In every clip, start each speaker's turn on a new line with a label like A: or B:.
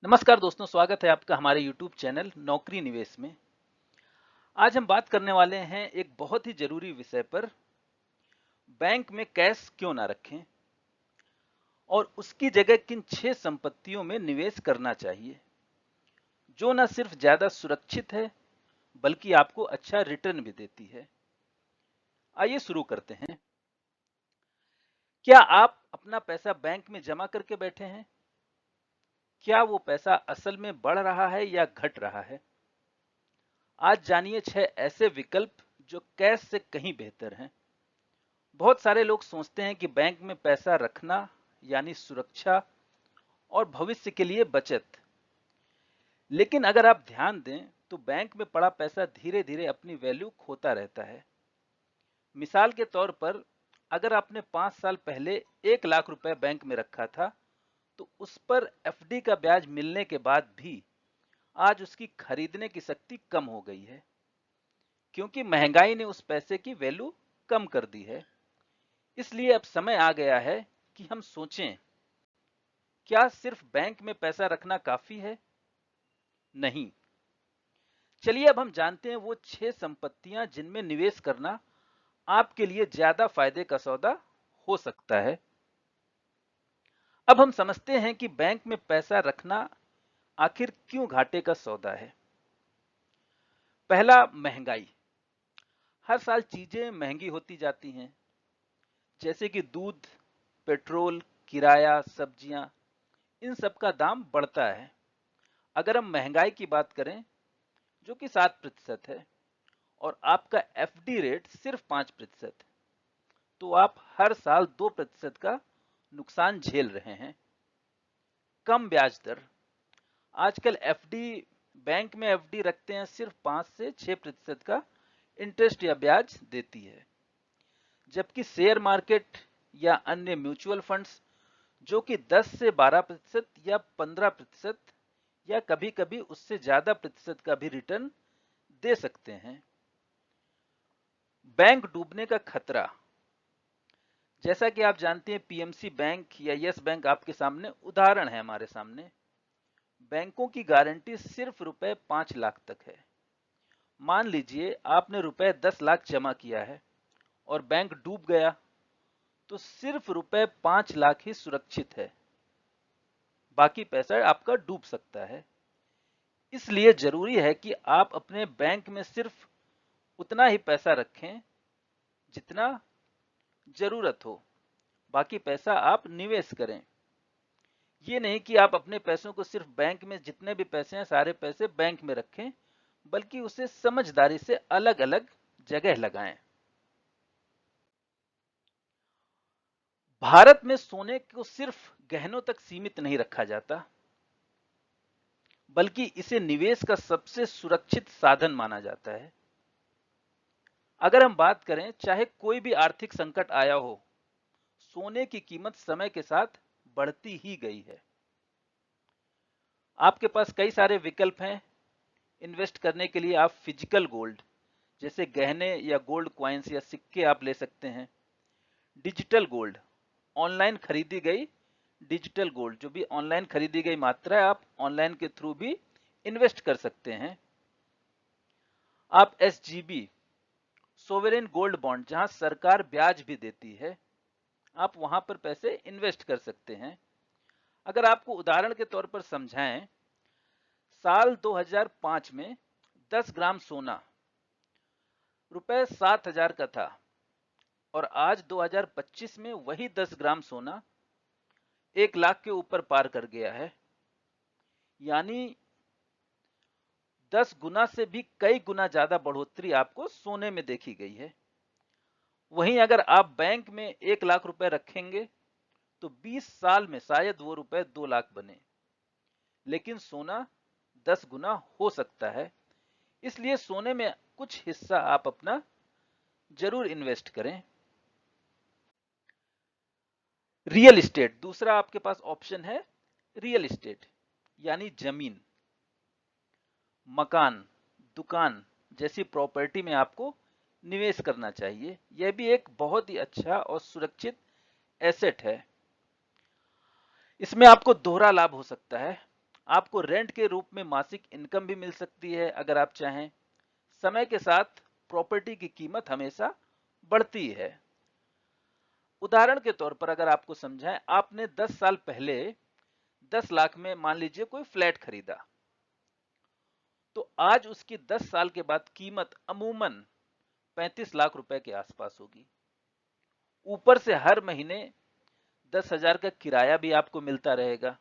A: नमस्कार दोस्तों, स्वागत है आपका हमारे YouTube चैनल नौकरी निवेश में। आज हम बात करने वाले हैं एक बहुत ही जरूरी विषय पर। बैंक में कैश क्यों ना रखें और उसकी जगह किन 6 संपत्तियों में निवेश करना चाहिए जो न सिर्फ ज्यादा सुरक्षित है बल्कि आपको अच्छा रिटर्न भी देती है। आइए शुरू करते हैं। क्या आप अपना पैसा बैंक में जमा करके बैठे हैं? क्या वो पैसा असल में बढ़ रहा है या घट रहा है? आज जानिए 6 ऐसे विकल्प जो कैश से कहीं बेहतर हैं। बहुत सारे लोग सोचते हैं कि बैंक में पैसा रखना यानी सुरक्षा और भविष्य के लिए बचत। लेकिन अगर आप ध्यान दें तो बैंक में पड़ा पैसा धीरे धीरे अपनी वैल्यू खोता रहता है। मिसाल के तौर पर, अगर आपने 5 साल पहले 1 लाख रुपए बैंक में रखा था तो उस पर एफडी का ब्याज मिलने के बाद भी आज उसकी खरीदने की शक्ति कम हो गई है, क्योंकि महंगाई ने उस पैसे की वैल्यू कम कर दी है। इसलिए अब समय आ गया है कि हम सोचें, क्या सिर्फ बैंक में पैसा रखना काफी है? नहीं। चलिए अब हम जानते हैं वो 6 संपत्तियां जिनमें निवेश करना आपके लिए ज्यादा फायदे का सौदा हो सकता है। अब हम समझते हैं कि बैंक में पैसा रखना आखिर क्यों घाटे का सौदा है। पहला, महंगाई। हर साल चीजें महंगी होती जाती हैं, जैसे कि दूध, पेट्रोल, किराया, सब्जियां, इन सब का दाम बढ़ता है। अगर हम महंगाई की बात करें, जो कि 7% है, और आपका एफडी रेट सिर्फ 5%, तो आप हर साल 2% का नुकसान झेल रहे हैं। कम ब्याज दर। आजकल एफडी, बैंक में एफडी रखते हैं सिर्फ 5 से 6% का इंटरेस्ट या ब्याज देती है, जबकि शेयर मार्केट या अन्य म्यूचुअल फंड्स जो कि 10 से 12% या 15% या कभी-कभी उससे ज्यादा प्रतिशत का भी रिटर्न दे सकते हैं। बैंक डूबने का खतरा। जैसा कि आप जानते हैं, पीएमसी बैंक या यस बैंक आपके सामने उदाहरण है। हमारे सामने बैंकों की गारंटी सिर्फ रुपए 5 लाख तक है। मान लीजिए आपने रुपए 10 लाख जमा किया है और बैंक डूब गया, तो सिर्फ रुपए 5 लाख ही सुरक्षित है, बाकी पैसा आपका डूब सकता है। इसलिए जरूरी है कि आप अपने बैंक में सिर्फ उतना ही पैसा रखें जितना जरूरत हो, बाकी पैसा आप निवेश करें। ये नहीं कि आप अपने पैसों को सिर्फ बैंक में, जितने भी पैसे हैं सारे पैसे बैंक में रखें, बल्कि उसे समझदारी से अलग अलग जगह लगाएं। भारत में सोने को सिर्फ गहनों तक सीमित नहीं रखा जाता, बल्कि इसे निवेश का सबसे सुरक्षित साधन माना जाता है। अगर हम बात करें, चाहे कोई भी आर्थिक संकट आया हो, सोने की कीमत समय के साथ बढ़ती ही गई है। आपके पास कई सारे विकल्प हैं इन्वेस्ट करने के लिए। आप फिजिकल गोल्ड जैसे गहने या गोल्ड कॉइन्स या सिक्के आप ले सकते हैं। डिजिटल गोल्ड, ऑनलाइन खरीदी गई डिजिटल गोल्ड, जो भी ऑनलाइन खरीदी गई मात्रा है, आप ऑनलाइन के थ्रू भी इन्वेस्ट कर सकते हैं। आप एसजीबी, सोवरेन गोल्ड बॉन्ड, जहां सरकार ब्याज भी देती है, आप वहां पर पैसे इन्वेस्ट कर सकते हैं। अगर आपको उदाहरण के तौर पर समझाएं, साल 2005 में 10 ग्राम सोना रुपए 7,000 का था और आज 2025 में वही 10 ग्राम सोना 1 लाख के ऊपर पार कर गया है। यानी 10 गुना से भी कई गुना ज्यादा बढ़ोतरी आपको सोने में देखी गई है। वहीं अगर आप बैंक में 1 लाख रुपए रखेंगे तो 20 साल में शायद वो रुपए 2 लाख बने, लेकिन सोना 10 गुना हो सकता है। इसलिए सोने में कुछ हिस्सा आप अपना जरूर इन्वेस्ट करें। रियल एस्टेट, दूसरा आपके पास ऑप्शन है। रियल एस्टेट यानी जमीन, मकान, दुकान जैसी प्रॉपर्टी में आपको निवेश करना चाहिए। यह भी एक बहुत ही अच्छा और सुरक्षित एसेट है। इसमें आपको दोहरा लाभ हो सकता है। आपको रेंट के रूप में मासिक इनकम भी मिल सकती है अगर आप चाहें। समय के साथ प्रॉपर्टी की कीमत हमेशा बढ़ती है। उदाहरण के तौर पर अगर आपको समझाएं, आपने 10 साल पहले 10 लाख में मान लीजिए कोई फ्लैट खरीदा, तो आज उसकी 10 साल के बाद कीमत अमूमन 35 लाख रुपए के आसपास होगी। ऊपर से हर महीने 10,000 का किराया भी आपको मिलता रहेगा।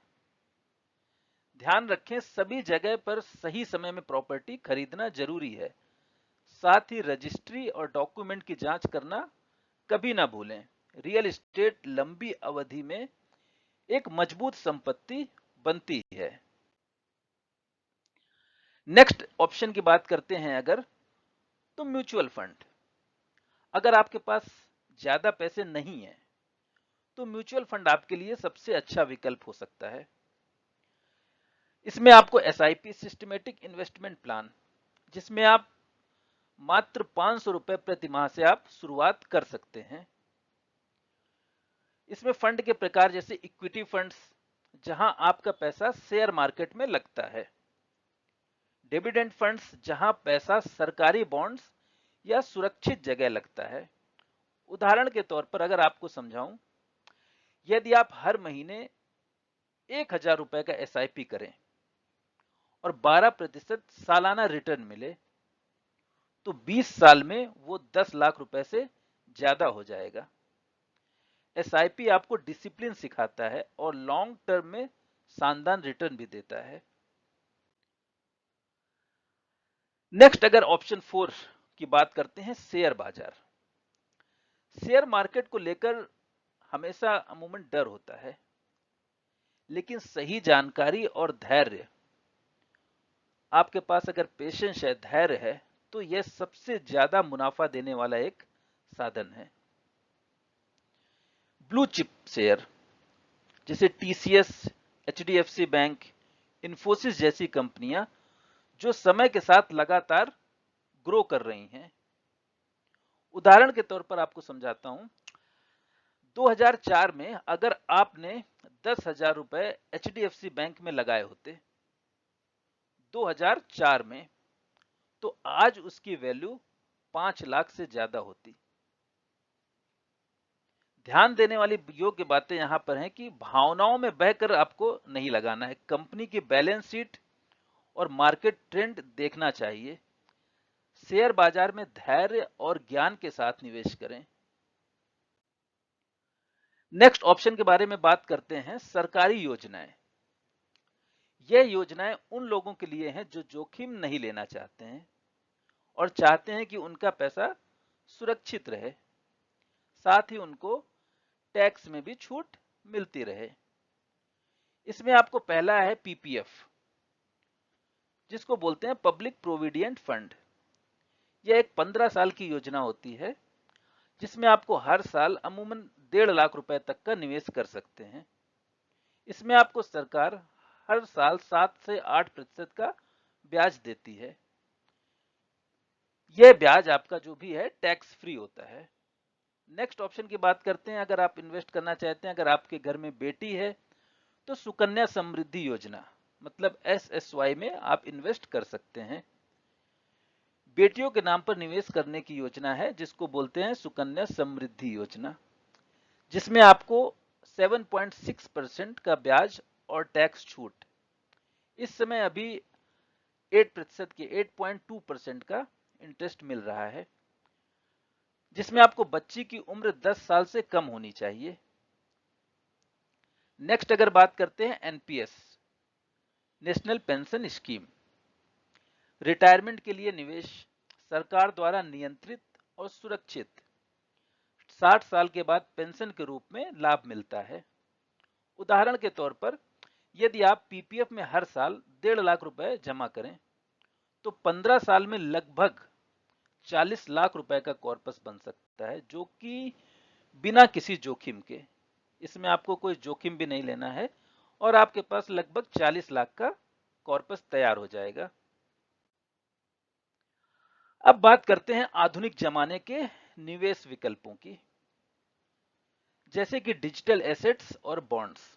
A: ध्यान रखें, सभी जगह पर सही समय में प्रॉपर्टी खरीदना जरूरी है। साथ ही रजिस्ट्री और डॉक्यूमेंट की जांच करना कभी ना भूलें। रियल एस्टेट लंबी अवधि में एक मजबूत संपत्ति बनती है। नेक्स्ट ऑप्शन की बात करते हैं अगर, तो म्यूचुअल फंड। अगर आपके पास ज्यादा पैसे नहीं है तो म्यूचुअल फंड आपके लिए सबसे अच्छा विकल्प हो सकता है। इसमें आपको एसआईपी सिस्टमेटिक इन्वेस्टमेंट प्लान, जिसमें आप मात्र 500 रुपए प्रति माह से आप शुरुआत कर सकते हैं। इसमें फंड के प्रकार जैसे इक्विटी फंड्स, जहां आपका पैसा शेयर मार्केट में लगता है। डिविडेंड फंड्स, जहां पैसा सरकारी बॉन्ड्स या सुरक्षित जगह लगता है। उदाहरण के तौर पर अगर आपको समझाऊं, यदि आप हर महीने 1,000 रुपए का एसआईपी करें और 12% सालाना रिटर्न मिले, तो 20 साल में वो 10 लाख रुपए से ज्यादा हो जाएगा। एसआईपी आपको डिसिप्लिन सिखाता है और लॉन्ग टर्म में शानदार रिटर्न भी देता है। नेक्स्ट अगर ऑप्शन 4 की बात करते हैं, शेयर बाजार। शेयर मार्केट को लेकर हमेशा अमूमन डर होता है, लेकिन सही जानकारी और धैर्य, आपके पास अगर पेशेंस है, धैर्य है, तो यह सबसे ज्यादा मुनाफा देने वाला एक साधन है। ब्लू चिप शेयर जैसे टीसीएस, एचडीएफसी बैंक, इन्फोसिस जैसी कंपनियां जो समय के साथ लगातार ग्रो कर रही हैं। उदाहरण के तौर पर आपको समझाता हूं, 2004 में अगर आपने 10,000 रुपए एचडीएफसी बैंक में लगाए होते 2004 में, तो आज उसकी वैल्यू 5 लाख से ज्यादा होती। ध्यान देने वाली योग्य बातें यहां पर हैं कि भावनाओं में बहकर आपको नहीं लगाना है। कंपनी की बैलेंस शीट और मार्केट ट्रेंड देखना चाहिए। शेयर बाजार में धैर्य और ज्ञान के साथ निवेश करें। नेक्स्ट ऑप्शन के बारे में बात करते हैं, सरकारी योजनाएं। यह योजनाएं उन लोगों के लिए हैं जो जोखिम नहीं लेना चाहते हैं और चाहते हैं कि उनका पैसा सुरक्षित रहे, साथ ही उनको टैक्स में भी छूट मिलती रहे। इसमें आपको पहला है पीपीएफ, जिसको बोलते हैं पब्लिक प्रोविडेंट फंड। यह एक 15 साल की योजना होती है, जिसमें आपको हर साल अमूमन 1.5 लाख रुपए तक का निवेश कर सकते हैं। इसमें आपको सरकार हर साल 7 से 8% का ब्याज देती है। यह ब्याज आपका जो भी है टैक्स फ्री होता है। नेक्स्ट ऑप्शन की बात करते हैं, अगर आप इन्वेस्ट करना चाहते हैं, अगर आपके घर में बेटी है तो सुकन्या समृद्धि योजना मतलब एसएसवाई में आप इन्वेस्ट कर सकते हैं। बेटियों के नाम पर निवेश करने की योजना है जिसको बोलते हैं सुकन्या समृद्धि योजना, जिसमें आपको 7.6% का ब्याज और टैक्स छूट, इस समय अभी 8% के 8.2% का इंटरेस्ट मिल रहा है, जिसमें आपको बच्ची की उम्र 10 साल से कम होनी चाहिए। नेक्स्ट अगर बात करते हैं NPS, national pension scheme. Retirement के लिए निवेश, सरकार द्वारा नियंत्रित और सुरक्षित। 60 साल के बाद पेंशन के रूप में लाभ मिलता है। उदाहरण के तौर पर यदि आप पीपीएफ में हर साल 1.5 लाख रुपए जमा करें तो 15 साल में लगभग 40 लाख रुपए का कॉर्पस बन सकता है, जो कि बिना किसी जोखिम के। इसमें आपको कोई जोखिम भी नहीं लेना है और आपके पास लगभग 40 लाख का कॉर्पस तैयार हो जाएगा। अब बात करते हैं आधुनिक जमाने के निवेश विकल्पों की, जैसे कि डिजिटल एसेट्स और बॉन्ड्स।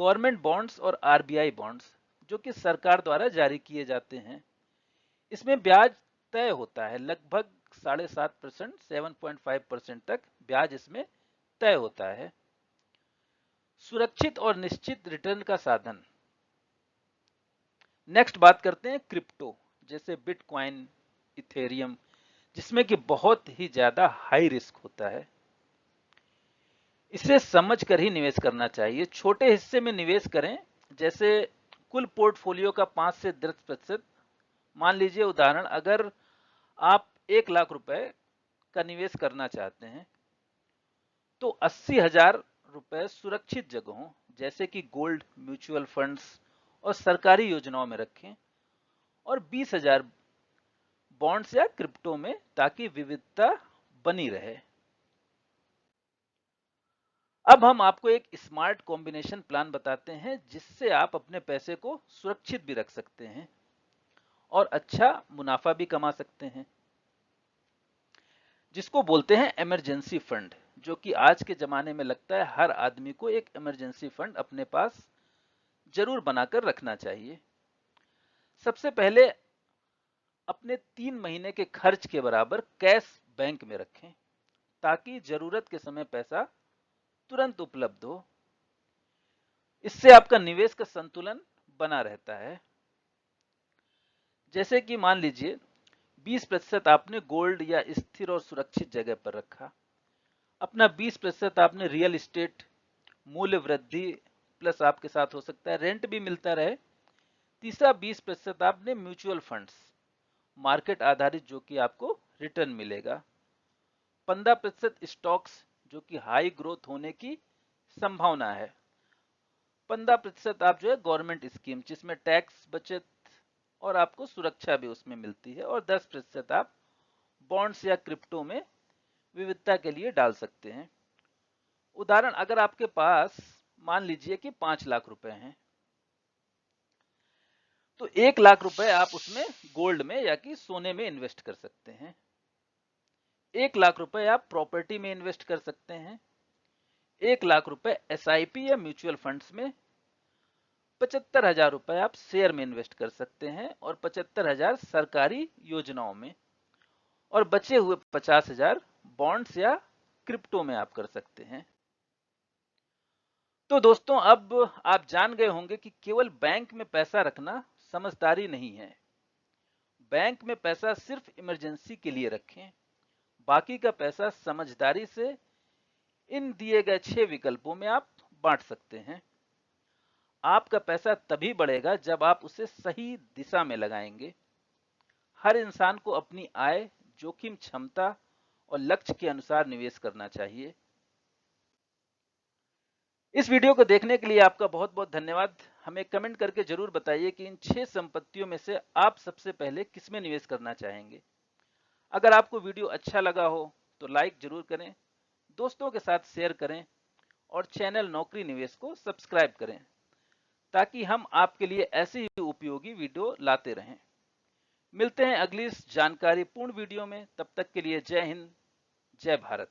A: गवर्नमेंट बॉन्ड्स और आरबीआई बॉन्ड्स जो कि सरकार द्वारा जारी किए जाते हैं, इसमें ब्याज तय होता है। लगभग 7.5%, 7.5% तक ब्याज इसमें तय होता है। सुरक्षित और निश्चित रिटर्न का साधन। नेक्स्ट बात करते हैं क्रिप्टो, जैसे बिटकॉइन, इथेरियम, जिसमें कि बहुत ही ज्यादा हाई रिस्क होता है। इसे समझ कर ही निवेश करना चाहिए। छोटे हिस्से में निवेश करें, जैसे कुल पोर्टफोलियो का 5 से 10%। मान लीजिए उदाहरण, अगर आप 1 लाख रुपए का निवेश करना चाहते हैं तो 80,000 रुपए सुरक्षित जगहों जैसे कि गोल्ड, म्यूचुअल फंड्स और सरकारी योजनाओं में रखें, और 20,000 बॉन्ड्स या क्रिप्टो में, ताकि विविधता बनी रहे। अब हम आपको एक स्मार्ट कॉम्बिनेशन प्लान बताते हैं, जिससे आप अपने पैसे को सुरक्षित भी रख सकते हैं और अच्छा मुनाफा भी कमा सकते हैं, जिसको बोलते हैं इमरजेंसी फंड, जो कि आज के जमाने में लगता है हर आदमी को एक इमरजेंसी फंड अपने पास जरूर बनाकर रखना चाहिए। सबसे पहले अपने 3 महीने के खर्च के बराबर कैश बैंक में रखें, ताकि जरूरत के समय पैसा तुरंत उपलब्ध हो। इससे आपका निवेश का संतुलन बना रहता है। जैसे कि मान लीजिए 20% आपने गोल्ड या स्थिर और सुरक्षित जगह पर रखा, अपना 20% आपने रियल एस्टेट, मूल्य वृद्धि प्लस आपके साथ हो सकता है रेंट भी मिलता रहे। तीसरा 20% आपने म्यूचुअल फंड्स, मार्केट आधारित, जो कि आपको रिटर्न मिलेगा। 15% स्टॉक्स, जो कि हाई ग्रोथ होने की संभावना है। 15% आप जो है गवर्नमेंट स्कीम, जिसमें टैक्स बचत और आपको सुरक्षा भी उसमें मिलती है, और 10% आप बॉन्ड्स या क्रिप्टो में विविधता के लिए डाल सकते हैं। उदाहरण, अगर आपके पास मान लीजिए कि 5 लाख रुपए हैं, तो 1 लाख रुपए आप उसमें गोल्ड में या कि सोने में इन्वेस्ट कर सकते हैं। 1 लाख रुपए आप प्रॉपर्टी में इन्वेस्ट कर सकते हैं। 1 लाख रुपए एसआईपी या म्यूचुअल फंड्स में। 75,000 रुपए आप शेयर में इन्वेस्ट कर सकते हैं, और 75,000 सरकारी योजनाओं में, और बचे हुए 50,000 बॉन्ड्स या क्रिप्टो में आप कर सकते हैं। तो दोस्तों, अब आप जान गए होंगे कि केवल बैंक में पैसा रखना समझदारी नहीं है। बैंक में पैसा सिर्फ इमरजेंसी के लिए रखें, बाकी का पैसा समझदारी से इन दिए गए 6 विकल्पों में आप बांट सकते हैं। आपका पैसा तभी बढ़ेगा जब आप उसे सही दिशा में लगाएंगे। हर इंसान को अपनी आय, जोखिम क्षमता और लक्ष्य के अनुसार निवेश करना चाहिए। इस वीडियो को देखने के लिए आपका बहुत बहुत धन्यवाद। हमें कमेंट करके जरूर बताइए कि इन 6 संपत्तियों में से आप सबसे पहले किसमें निवेश करना चाहेंगे। अगर आपको वीडियो अच्छा लगा हो तो लाइक जरूर करें, दोस्तों के साथ शेयर करें, और चैनल नौकरी निवेश को सब्सक्राइब करें, ताकि हम आपके लिए ऐसी ही उपयोगी वीडियो लाते रहें। मिलते हैं अगली इस जानकारीपूर्ण वीडियो में। तब तक के लिए जय हिंद, जय भारत।